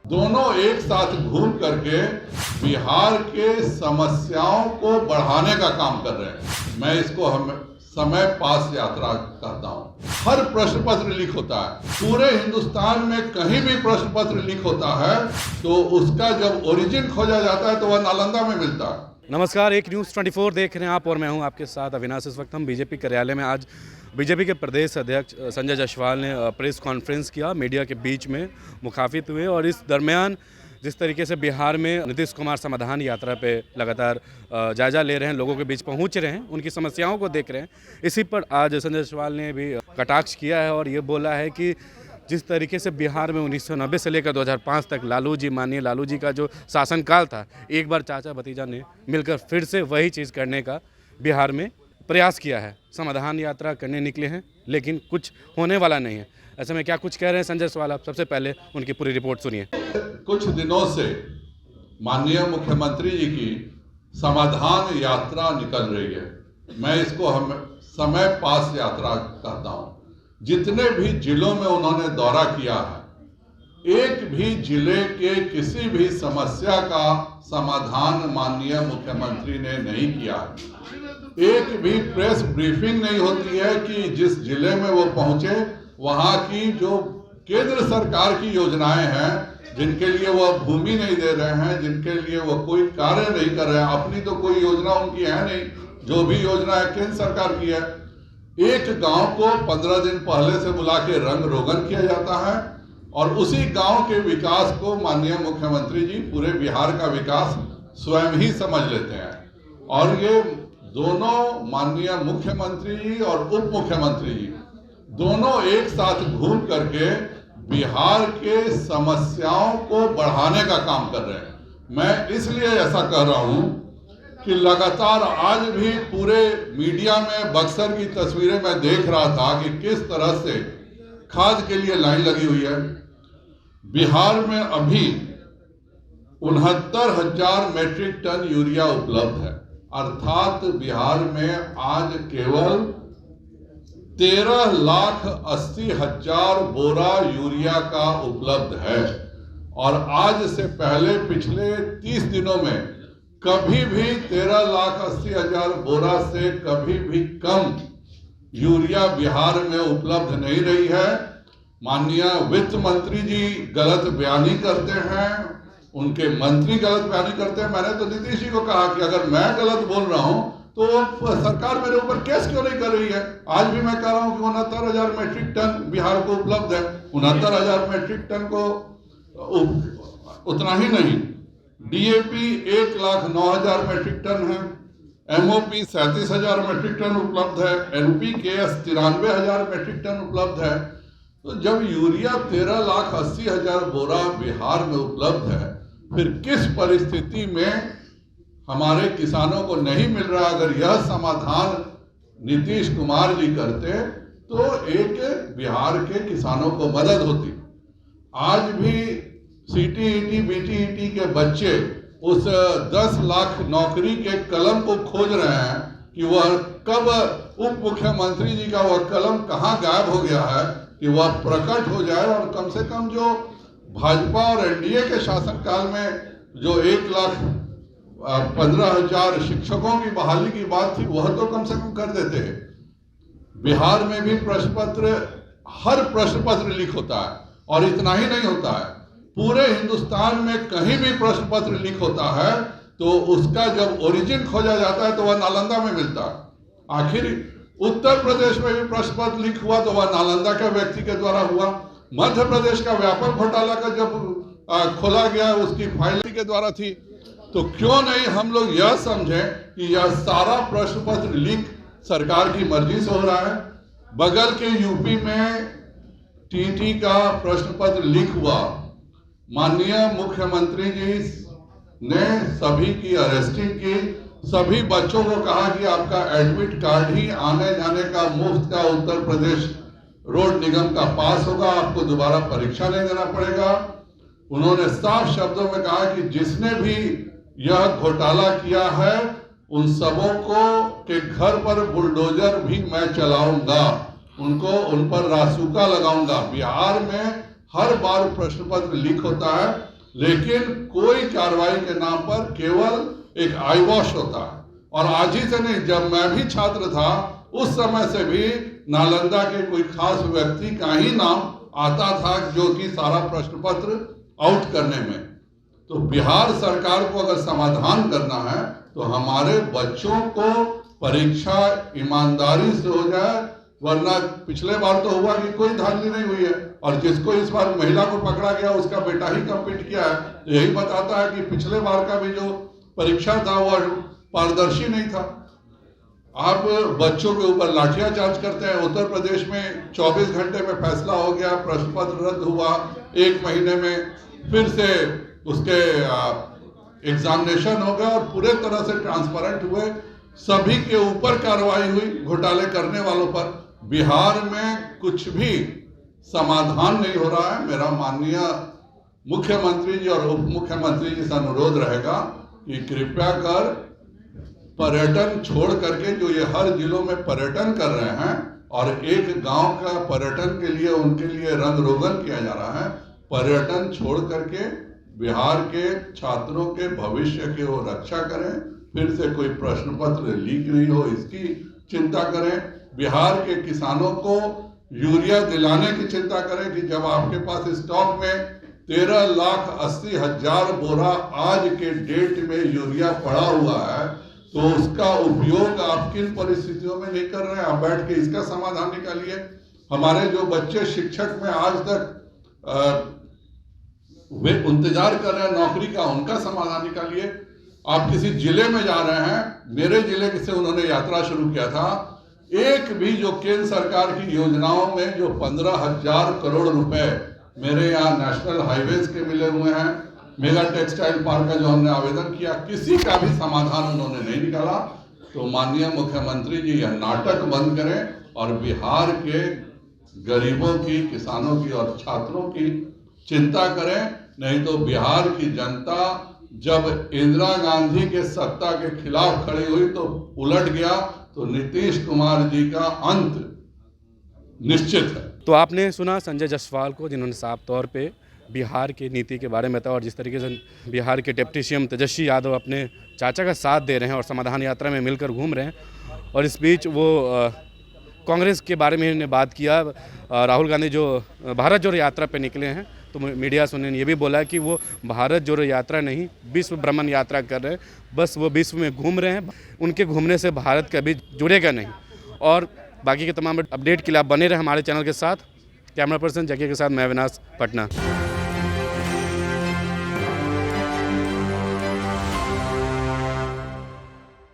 दोनों एक साथ घूम करके बिहार के समस्याओं को बढ़ाने का काम कर रहे हैं। मैं इसको समय पास यात्रा कहता हूँ। हर प्रश्न पत्र लीक होता है, पूरे हिंदुस्तान में कहीं भी प्रश्न पत्र लीक होता है तो उसका जब ओरिजिन खोजा जाता है तो वह नालंदा में मिलता है। नमस्कार, एक न्यूज़ 24 देख रहे हैं आप और मैं हूं आपके साथ अविनाश। इस वक्त हम बीजेपी कार्यालय में आज बीजेपी के प्रदेश अध्यक्ष संजय जायसवाल ने प्रेस कॉन्फ्रेंस किया, मीडिया के बीच में मुखातिब हुए और इस दरमियान जिस तरीके से बिहार में नीतीश कुमार समाधान यात्रा पे लगातार जायजा ले रहे हैं, लोगों के बीच पहुंच रहे हैं, उनकी समस्याओं को देख रहे हैं, इसी पर आज संजय जायसवाल ने भी कटाक्ष किया है और ये बोला है कि जिस तरीके से बिहार में 1990 से लेकर 2005 तक माननीय लालू जी का जो शासनकाल था, एक बार चाचा भतीजा ने मिलकर फिर से वही चीज़ करने का बिहार में प्रयास किया है। समाधान यात्रा करने निकले हैं लेकिन कुछ होने वाला नहीं है। ऐसे में क्या कुछ कह रहे हैं संजय जायसवाल, आप सबसे पहले उनकी पूरी रिपोर्ट सुनिए। कुछ दिनों से माननीय मुख्यमंत्री जी की समाधान यात्रा निकल रही है। मैं इसको समय पास यात्रा कहता हूँ। जितने भी जिलों में उन्होंने दौरा किया है, एक भी जिले के किसी भी समस्या का समाधान माननीय मुख्यमंत्री ने नहीं किया। एक भी प्रेस ब्रीफिंग नहीं होती है कि जिस जिले में वो पहुंचे वहां की जो केंद्र सरकार की योजनाएं हैं, जिनके लिए वह भूमि नहीं दे रहे हैं, जिनके लिए वह कोई कार्य नहीं कर रहे हैं, अपनी तो कोई योजना उनकी है नहीं, जो भी योजना है केंद्र सरकार की है। एक गांव को 15 दिन पहले से बुला के रंग रोगन किया जाता है और उसी गांव के विकास को माननीय मुख्यमंत्री जी पूरे बिहार का विकास स्वयं ही समझ लेते हैं। और ये दोनों माननीय मुख्यमंत्री जी और उप मुख्यमंत्री जी दोनों एक साथ घूम करके बिहार के समस्याओं को बढ़ाने का काम कर रहे हैं। मैं इसलिए ऐसा कह रहा हूं कि लगातार आज भी पूरे मीडिया में बक्सर की तस्वीरें मैं देख रहा था कि किस तरह से खाद के लिए लाइन लगी हुई है। बिहार में अभी 69,000 मेट्रिक टन यूरिया उपलब्ध है, अर्थात बिहार में आज केवल 13,80,000 बोरा यूरिया का उपलब्ध है। और आज से पहले पिछले 30 दिनों में कभी भी 13,80,000 बोरा से कभी भी कम यूरिया बिहार में उपलब्ध नहीं रही है। माननीय वित्त मंत्री जी गलत बयानी करते हैं, उनके मंत्री गलत बयानी करते हैं। मैंने तो नीतीश जी को कहा कि अगर मैं गलत बोल रहा हूं तो सरकार मेरे ऊपर केस क्यों नहीं कर रही है। आज भी मैं कह रहा हूं कि 69,000 मेट्रिक टन बिहार को उपलब्ध है। 69,000 मेट्रिक टन को उतना ही नहीं, डीएपी 1,09,000 मेट्रिक टन है, एमओपी 37,000 मेट्रिक टन उपलब्ध है, एनपीकेएस 93,000 मेट्रिक टन उपलब्ध है। तो जब यूरिया 13,80,000 बोरा बिहार में उपलब्ध है, फिर किस परिस्थिति में हमारे किसानों को नहीं मिल रहा। अगर यह समाधान नीतीश कुमार जी करते तो एक बिहार के किसानों को मदद होती। आज भी सीटीईटी बीटीईटी के बच्चे उस 10 लाख नौकरी के कलम को खोज रहे हैं कि वह कब उप मुख्यमंत्री जी का वह कलम कहां गायब हो गया है कि वह प्रकट हो जाए। और कम से कम जो भाजपा और एनडीए के शासनकाल में जो 1,15,000 शिक्षकों की बहाली की बात थी, वह तो कम से कम कर देते हैं। बिहार में भी हर प्रश्न पत्र लीक होता है और इतना ही नहीं होता है, पूरे हिंदुस्तान में कहीं भी प्रश्न पत्र लीक होता है तो उसका जब ओरिजिन खोजा जाता है तो वह नालंदा में मिलता है। आखिर उत्तर प्रदेश में भी प्रश्न पत्र लीक हुआ तो वह नालंदा के व्यक्ति के द्वारा हुआ। मध्य प्रदेश का व्यापक घोटाला का जब खोला गया उसकी फाइल के द्वारा थी। तो क्यों नहीं हम लोग यह समझें कि यह सारा प्रश्न पत्र लीक सरकार की मर्जी से हो रहा है। बगल के यूपी में टीटी का प्रश्न पत्र लीक हुआ, माननीय मुख्यमंत्री जी ने सभी की अरेस्टिंग की, सभी बच्चों को कहा कि आपका एडमिट कार्ड ही आने जाने का मुफ्त का उत्तर प्रदेश रोड निगम का पास होगा, आपको दोबारा परीक्षा नहीं देना पड़ेगा। उन्होंने साफ शब्दों में कहा कि जिसने भी यह घोटाला किया है उन सबों को के घर पर बुलडोजर भी मैं चलाऊंगा, उन पर रासुका लगाऊंगा। बिहार में हर बार प्रश्न पत्र लीक होता है लेकिन कोई कार्रवाई के नाम पर केवल एक आई वॉश होता है। और आज ही से नहीं, जब मैं भी छात्र था उस समय से भी नालंदा के कोई खास व्यक्ति का ही नाम आता था जो कि सारा प्रश्न पत्र आउट करने में। तो बिहार सरकार को अगर समाधान करना है तो हमारे बच्चों को परीक्षा ईमानदारी से हो जाए, वरना पिछले बार तो हुआ कि कोई धांधली नहीं हुई है, और जिसको इस बार महिला को पकड़ा गया उसका बेटा ही कम्पीट किया है। तो यही बताता है कि पिछले बार का भी जो परीक्षा था वह पारदर्शी नहीं था। आप बच्चों के ऊपर लाठियाचार्ज करते हैं। उत्तर प्रदेश में 24 घंटे में फैसला हो गया, प्रश्न पत्र रद्द हुआ, 1 महीने में फिर से उसके एग्जामिनेशन हो गया और पूरे तरह से ट्रांसपेरेंट हुए। सभी के ऊपर कार्रवाई हुई घोटाले करने वालों पर। बिहार में कुछ भी समाधान नहीं हो रहा है। मेरा माननीय मुख्यमंत्री जी और उप मुख्यमंत्री जी से अनुरोध रहेगा कि कृपया कर पर्यटन छोड़ करके, जो ये हर जिलों में पर्यटन कर रहे हैं और एक गांव का पर्यटन के लिए उनके लिए रंग रोगन किया जा रहा है, पर्यटन छोड़ करके बिहार के छात्रों के भविष्य की वो रक्षा करें। फिर से कोई प्रश्न पत्र लीक नहीं हो इसकी चिंता करें। बिहार के किसानों को यूरिया दिलाने की चिंता करें कि जब आपके पास स्टॉक में 13,80,000 बोरा आज के डेट में यूरिया पड़ा हुआ है, तो उसका उपयोग आप किन परिस्थितियों में नहीं कर रहे हैं। आप बैठ के इसका समाधान निकालिए। हमारे जो बच्चे शिक्षक में आज तक वे इंतजार कर रहे हैं नौकरी का, उनका समाधान निकालिए। आप किसी जिले में जा रहे हैं, मेरे जिले से उन्होंने यात्रा शुरू किया था, एक भी जो केंद्र सरकार की योजनाओं में जो 15,000 करोड़ रुपए मेरे यहाँ नेशनल हाईवेज के मिले हुए हैं, मेगा टेक्सटाइल पार्क का जो हमने आवेदन किया, किसी का भी समाधान उन्होंने नहीं निकाला। तो माननीय मुख्यमंत्री जी यह नाटक बंद करें और बिहार के गरीबों की, किसानों की और छात्रों की चिंता करें। नहीं तो बिहार की जनता जब इंदिरा गांधी के सत्ता के खिलाफ खड़ी हुई तो उलट गया, तो नीतीश कुमार जी का अंत निश्चित है। तो आपने सुना संजय जायसवाल को, जिन्होंने साफ तौर पे बिहार की नीति के बारे में बताया और जिस तरीके से बिहार के डिप्टी सीएम तेजस्वी यादव अपने चाचा का साथ दे रहे हैं और समाधान यात्रा में मिलकर घूम रहे हैं। और इस बीच वो कांग्रेस के बारे में इन्होंने बात किया। राहुल गांधी जो भारत जोड़ो यात्रा पे निकले हैं, तो मीडिया से उन्होंने ये भी बोला कि वो भारत जोड़ो यात्रा नहीं, विश्व भ्रमण यात्रा कर रहे हैं। बस वो विश्व में घूम रहे हैं, उनके घूमने से भारत कभी जुड़ेगा नहीं। और बाकी के तमाम अपडेट के लिए आप बने रहे हमारे चैनल के साथ। कैमरा पर्सन जगह के साथ मैं अविनाश, पटना।